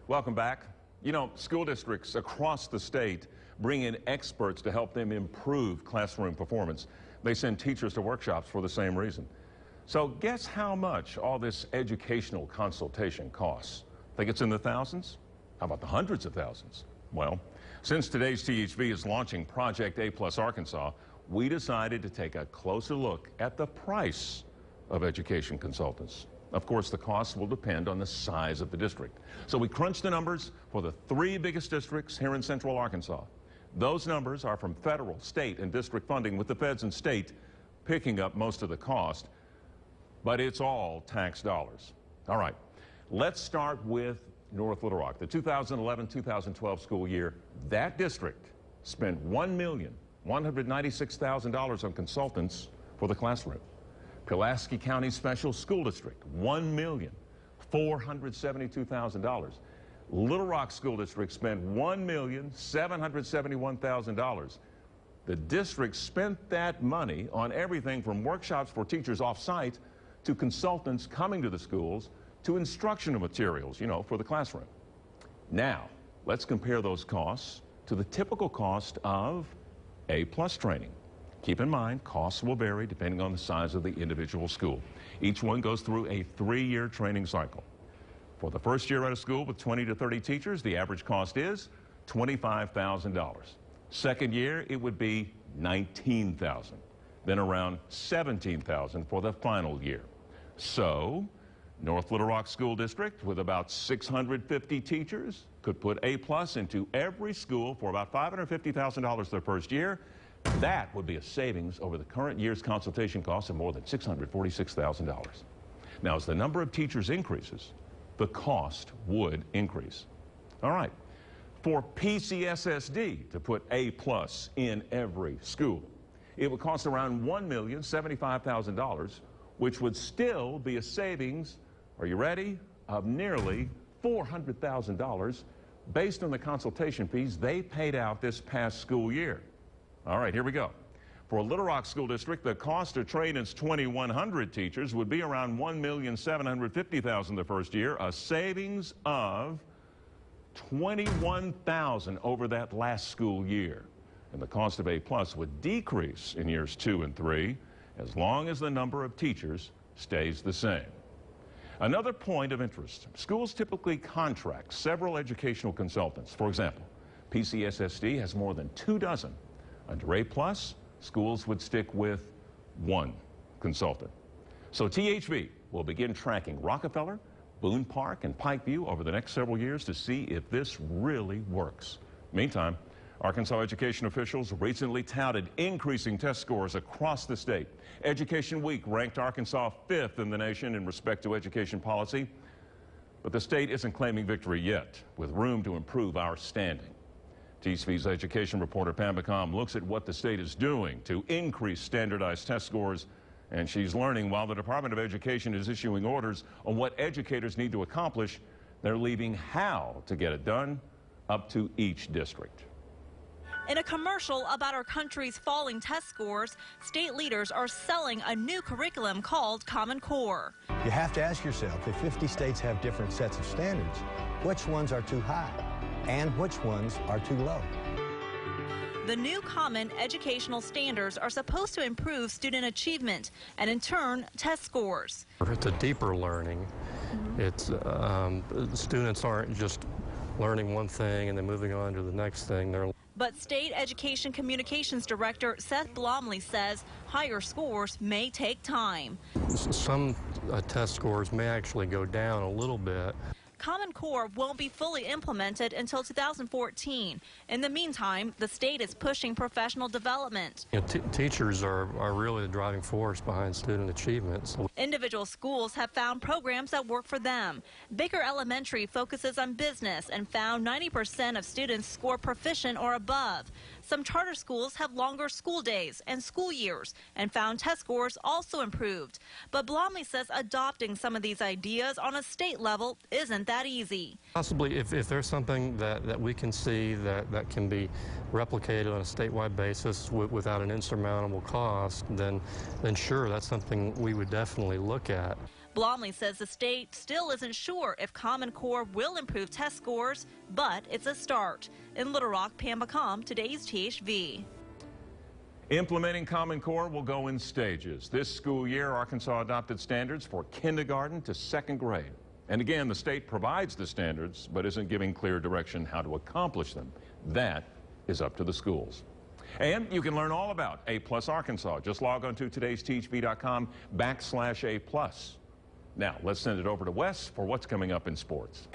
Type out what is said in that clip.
Welcome back. You know, school districts across the state bring in experts to help them improve classroom performance. They send teachers to workshops for the same reason. So guess how much all this educational consultation costs? Think it's in the thousands? How about the hundreds of thousands? Well, since today's THV is launching Project A+ Arkansas, we decided to take a closer look at the price of education consultants. Of course, the costs will depend on the size of the district. So we crunched the numbers for the 3 biggest districts here in Central Arkansas. Those numbers are from federal, state, and district funding, with the feds and state picking up most of the cost, but it's all tax dollars. All right, let's start with North Little Rock. The 2011-2012 school year, that district spent $1,196,000 on consultants for the classroom. Pulaski County Special School District, $1,472,000. Little Rock School District spent $1,771,000. The district spent that money on everything from workshops for teachers off-site to consultants coming to the schools to instructional materials, for the classroom. Now, let's compare those costs to the typical cost of A+ training. Keep in mind, costs will vary depending on the size of the individual school. Each one goes through a 3-year training cycle. For the first year at a school with 20 to 30 teachers, the average cost is $25,000. Second year, it would be $19,000. Then around $17,000 for the final year. So, North Little Rock School District, with about 650 teachers, could put A+ into every school for about $550,000 their first year. That would be a savings over the current year's consultation costs of more than $646,000. Now, as the number of teachers increases, the cost would increase. All right, for PCSSD to put A+ in every school, it would cost around $1,075,000, which would still be a savings, are you ready, of nearly $400,000 based on the consultation fees they paid out this past school year. All right, here we go. For a Little Rock School District, the cost to train its 2,100 teachers would be around $1,750,000 the first year, a savings of $21,000 over that last school year. And the cost of A+ would decrease in years 2 and 3 as long as the number of teachers stays the same. Another point of interest, schools typically contract several educational consultants. For example, PCSSD has more than 2 dozen. Under A+, schools would stick with 1 consultant. So THV will begin tracking Rockefeller, Boone Park, and Pikeview over the next several years to see if this really works. Meantime, Arkansas education officials recently touted increasing test scores across the state. Education Week ranked Arkansas 5th in the nation in respect to education policy, but the state isn't claiming victory yet, with room to improve our standing. THV's education reporter Pam McCom looks at what the state is doing to increase standardized test scores, and she's learning while the Department of Education is issuing orders on what educators need to accomplish, they're leaving how to get it done up to each district. In a commercial about our country's falling test scores, state leaders are selling a new curriculum called Common Core. You have to ask yourself, if 50 states have different sets of standards, which ones are too high and which ones are too low? The new common educational standards are supposed to improve student achievement and, in turn, test scores. It's a deeper learning. It's students aren't just learning one thing and then moving on to the next thing. But State Education Communications Director Seth Blomley says higher scores may take time. Some test scores may actually go down a little bit. Common Core won't be fully implemented until 2014. In the meantime, the state is pushing professional development. Teachers are really the driving force behind student achievement. Individual schools have found programs that work for them. Baker Elementary focuses on business and found 90% of students score proficient or above. Some charter schools have longer school days and school years and found test scores also improved. But Blomley says adopting some of these ideas on a state level isn't that easy. Possibly if there's something that we can see that can be replicated on a statewide basis without an insurmountable cost, then sure, that's something we would definitely look at. Blomley says the state still isn't sure if Common Core will improve test scores, but it's a start. In Little Rock, Pam McComb, today's THV. Implementing Common Core will go in stages. This school year, Arkansas adopted standards for kindergarten to second grade. And again, the state provides the standards, but isn't giving clear direction how to accomplish them. That is up to the schools. And you can learn all about A+ Arkansas. Just log on to today'sTHV.com/A+. Now, let's send it over to Wes for what's coming up in sports.